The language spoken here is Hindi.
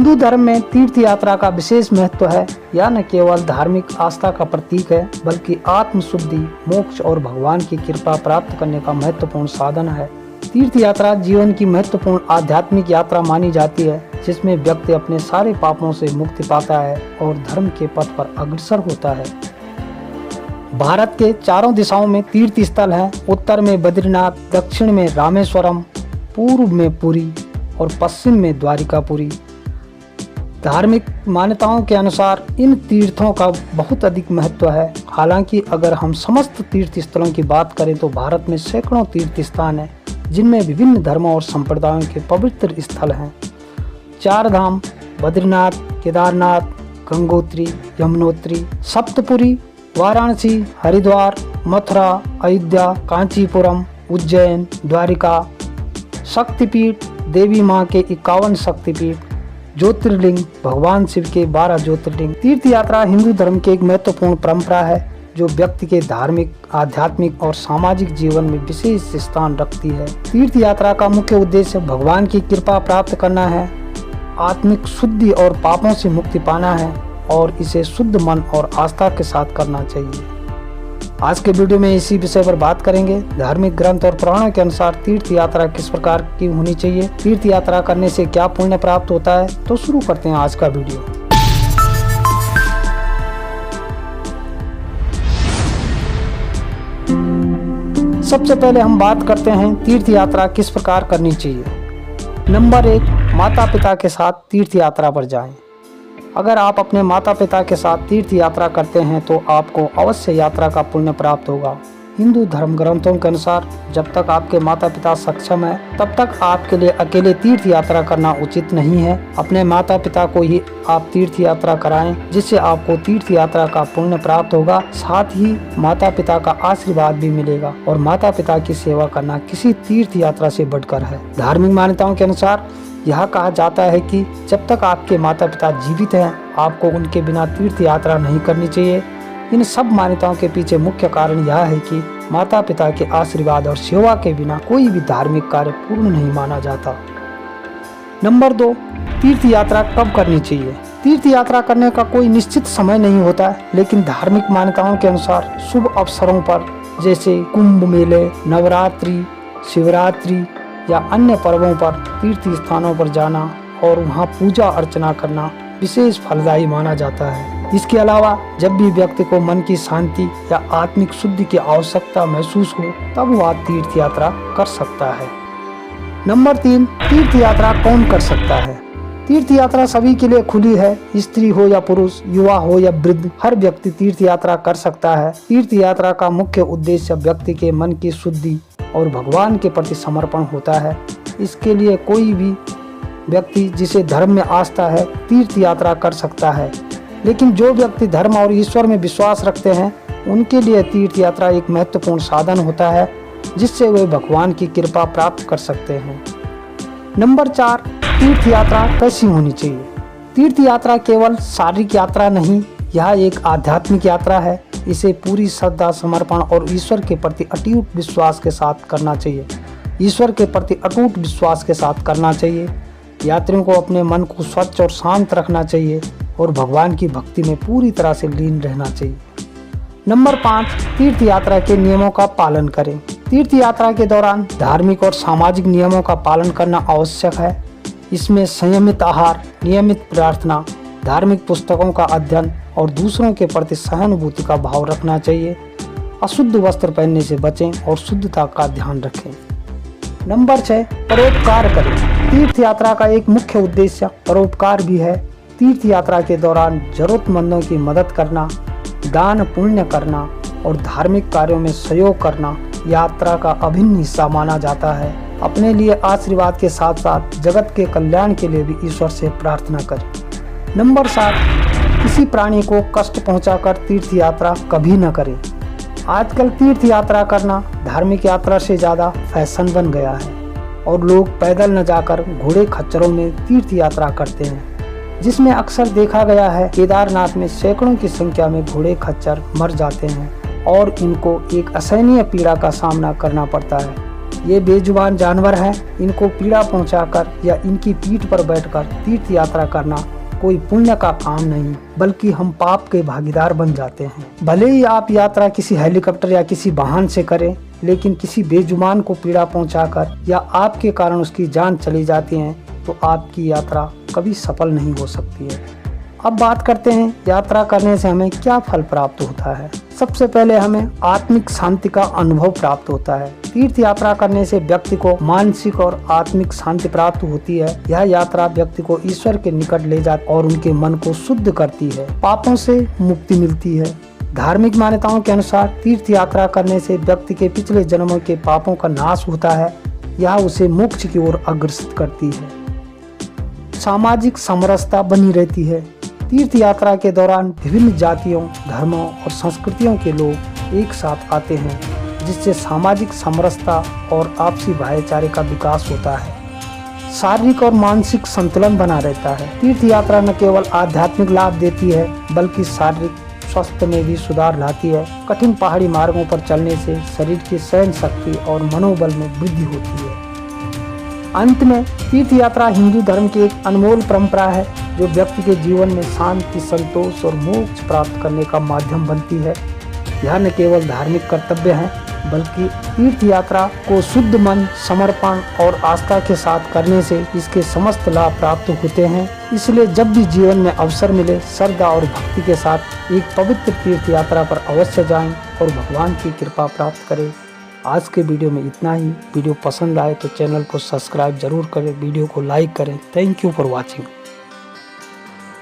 हिंदू धर्म में तीर्थ यात्रा का विशेष महत्व है। यह न केवल धार्मिक आस्था का प्रतीक है, बल्कि आत्म शुद्धि, मोक्ष और भगवान की कृपा प्राप्त करने का महत्वपूर्ण साधन है। तीर्थ यात्रा जीवन की महत्वपूर्ण आध्यात्मिक यात्रा मानी जाती है, जिसमें व्यक्ति अपने सारे पापों से मुक्ति पाता है और धर्म के पथ पर अग्रसर होता है। भारत के चारों दिशाओं में तीर्थ स्थल हैं। उत्तर में बद्रीनाथ, दक्षिण में रामेश्वरम, पूर्व में पुरी और पश्चिम में द्वारिकापुरी। धार्मिक मान्यताओं के अनुसार इन तीर्थों का बहुत अधिक महत्व है। हालांकि अगर हम समस्त तीर्थ स्थलों की बात करें तो भारत में सैकड़ों तीर्थ स्थान हैं, जिनमें विभिन्न धर्मों और संप्रदायों के पवित्र स्थल हैं। चार धाम बद्रीनाथ, केदारनाथ, गंगोत्री, यमुनोत्री, सप्तपुरी, वाराणसी, हरिद्वार, मथुरा, अयोध्या, कांचीपुरम, उज्जैन, द्वारिका, शक्तिपीठ, देवी माँ के 51 शक्तिपीठ, ज्योतिर्लिंग, भगवान शिव के 12 ज्योतिर्लिंग। तीर्थ यात्रा हिंदू धर्म की एक महत्वपूर्ण परंपरा है, जो व्यक्ति के धार्मिक, आध्यात्मिक और सामाजिक जीवन में विशेष स्थान रखती है। तीर्थ यात्रा का मुख्य उद्देश्य भगवान की कृपा प्राप्त करना है, आत्मिक शुद्धि और पापों से मुक्ति पाना है और इसे शुद्ध मन और आस्था के साथ करना चाहिए। आज के वीडियो में इसी विषय पर बात करेंगे। धार्मिक ग्रंथ और पुराणों के अनुसार तीर्थ यात्रा किस प्रकार की होनी चाहिए, तीर्थ यात्रा करने से क्या पुण्य प्राप्त होता है। तो शुरू करते हैं आज का वीडियो। सबसे पहले हम बात करते हैं तीर्थ यात्रा किस प्रकार करनी चाहिए। नंबर 1, माता पिता के साथ तीर्थ यात्रा पर जाएं। अगर आप अपने माता पिता के साथ तीर्थ यात्रा करते हैं तो आपको अवश्य यात्रा का पुण्य प्राप्त होगा। हिंदू धर्म ग्रंथों के अनुसार जब तक आपके माता पिता सक्षम है, तब तक आपके लिए अकेले तीर्थ यात्रा करना उचित नहीं है। अपने माता पिता को ही आप तीर्थ यात्रा कराएं, जिससे आपको तीर्थ यात्रा का पुण्य प्राप्त होगा। साथ ही माता पिता का आशीर्वाद भी मिलेगा और माता पिता की सेवा करना किसी तीर्थ यात्रा से बढ़कर है। धार्मिक मान्यताओं के अनुसार यह कहा जाता है कि जब तक आपके माता पिता जीवित हैं, आपको उनके बिना तीर्थ यात्रा नहीं करनी चाहिए। इन सब मान्यताओं के पीछे मुख्य कारण यह है कि माता पिता के आशीर्वाद और सेवा के बिना कोई भी धार्मिक कार्य पूर्ण नहीं माना जाता। नंबर 2, तीर्थ यात्रा कब करनी चाहिए। तीर्थ यात्रा करने का कोई निश्चित समय नहीं होता है, लेकिन धार्मिक मान्यताओं के अनुसार शुभ अवसरों पर, जैसे कुंभ मेले, नवरात्रि, शिवरात्रि या अन्य पर्वों पर तीर्थ स्थानों पर जाना और वहां पूजा अर्चना करना विशेष फलदायी माना जाता है। इसके अलावा जब भी व्यक्ति को मन की शांति या आत्मिक शुद्धि की आवश्यकता महसूस हो, तब वह तीर्थ यात्रा कर सकता है। नंबर 3, तीर्थ यात्रा कौन कर सकता है। तीर्थ यात्रा सभी के लिए खुली है। स्त्री हो या पुरुष, युवा हो या वृद्ध, हर व्यक्ति तीर्थ यात्रा कर सकता है। तीर्थ यात्रा का मुख्य उद्देश्य व्यक्ति के मन की शुद्धि और भगवान के प्रति समर्पण होता है। इसके लिए कोई भी व्यक्ति जिसे धर्म में आस्था है तीर्थ यात्रा कर सकता है, लेकिन जो व्यक्ति धर्म और ईश्वर में विश्वास रखते हैं, उनके लिए तीर्थ यात्रा एक महत्वपूर्ण साधन होता है, जिससे वे भगवान की कृपा प्राप्त कर सकते हैं। नंबर 4, तीर्थ यात्रा कैसी होनी चाहिए। तीर्थ यात्रा केवल शारीरिक यात्रा नहीं, यह एक आध्यात्मिक यात्रा है। इसे पूरी श्रद्धा, समर्पण और ईश्वर के प्रति अटूट विश्वास के साथ करना चाहिए। ईश्वर के प्रति अटूट विश्वास के साथ करना चाहिए। यात्रियों को अपने मन को स्वच्छ और शांत रखना चाहिए और भगवान की भक्ति में पूरी तरह से लीन रहना चाहिए। नंबर 5, तीर्थ यात्रा के नियमों का पालन करें। तीर्थ यात्रा के दौरान धार्मिक और सामाजिक नियमों का पालन करना आवश्यक है। इसमें संयमित आहार, नियमित प्रार्थना, धार्मिक पुस्तकों का अध्ययन और दूसरों के प्रति सहानुभूति का भाव रखना चाहिए। अशुद्ध वस्त्र पहनने से बचें और शुद्धता का ध्यान रखें। नंबर 6, परोपकार करें। तीर्थ यात्रा का एक मुख्य उद्देश्य परोपकार भी है। तीर्थ यात्रा के दौरान जरूरतमंदों की मदद करना, दान पुण्य करना और धार्मिक कार्यों में सहयोग करना यात्रा का अभिन्न हिस्सा माना जाता है। अपने लिए आशीर्वाद के साथ साथ जगत के कल्याण के लिए भी ईश्वर से प्रार्थना करें। नंबर 7, किसी प्राणी को कष्ट पहुंचाकर तीर्थ यात्रा कभी न करें। आजकल तीर्थ यात्रा करना धार्मिक यात्रा से ज्यादा फैशन बन गया है और लोग पैदल न जाकर घोड़े खच्चरों में तीर्थ यात्रा करते हैं, जिसमें अक्सर देखा गया है केदारनाथ में सैकड़ों की संख्या में घोड़े खच्चर मर जाते हैं और इनको एक असहनीय पीड़ा का सामना करना पड़ता है। ये बेजुबान जानवर हैं, इनको पीड़ा पहुंचाकर या इनकी पीठ पर बैठकर तीर्थ यात्रा करना कोई पुण्य का काम नहीं, बल्कि हम पाप के भागीदार बन जाते हैं। भले ही आप यात्रा किसी हेलीकॉप्टर या किसी वाहन से करें, लेकिन किसी बेजुबान को पीड़ा पहुंचाकर या आपके कारण उसकी जान चली जाती है तो आपकी यात्रा कभी सफल नहीं हो सकती है। अब बात करते हैं यात्रा करने से हमें क्या फल प्राप्त होता है। सबसे पहले हमें आत्मिक शांति का अनुभव प्राप्त होता है। तीर्थ यात्रा करने से व्यक्ति को मानसिक और आत्मिक शांति प्राप्त होती है। यह यात्रा व्यक्ति को ईश्वर के निकट ले जाती और उनके मन को शुद्ध करती है। पापों से मुक्ति मिलती है। धार्मिक मान्यताओं के अनुसार तीर्थ यात्रा करने से व्यक्ति के पिछले जन्मों के पापों का नाश होता है। यह उसे मोक्ष की ओर अग्रसर करती है। सामाजिक समरसता बनी रहती है। तीर्थ यात्रा के दौरान विभिन्न जातियों, धर्मों और संस्कृतियों के लोग एक साथ आते हैं, जिससे सामाजिक समरसता और आपसी भाईचारे का विकास होता है। शारीरिक और मानसिक संतुलन बना रहता है। तीर्थ यात्रा न केवल आध्यात्मिक लाभ देती है, बल्कि शारीरिक स्वास्थ्य में भी सुधार लाती है। कठिन पहाड़ी मार्गों पर चलने से शरीर की सहन शक्ति और मनोबल में वृद्धि होती है। अंत में तीर्थ यात्रा हिंदू धर्म की एक अनमोल परंपरा है, जो व्यक्ति के जीवन में शांति, संतोष और मोक्ष प्राप्त करने का माध्यम बनती है। यह न केवल धार्मिक कर्तव्य है, बल्कि तीर्थ यात्रा को शुद्ध मन, समर्पण और आस्था के साथ करने से इसके समस्त लाभ प्राप्त होते हैं। इसलिए जब भी जीवन में अवसर मिले, श्रद्धा और भक्ति के साथ एक पवित्र तीर्थ यात्रा पर अवश्य जाएं और भगवान की कृपा प्राप्त करें। आज के वीडियो में इतना ही। वीडियो पसंद आए तो चैनल को सब्सक्राइब जरूर करें, वीडियो को लाइक करें। Thank you for watching.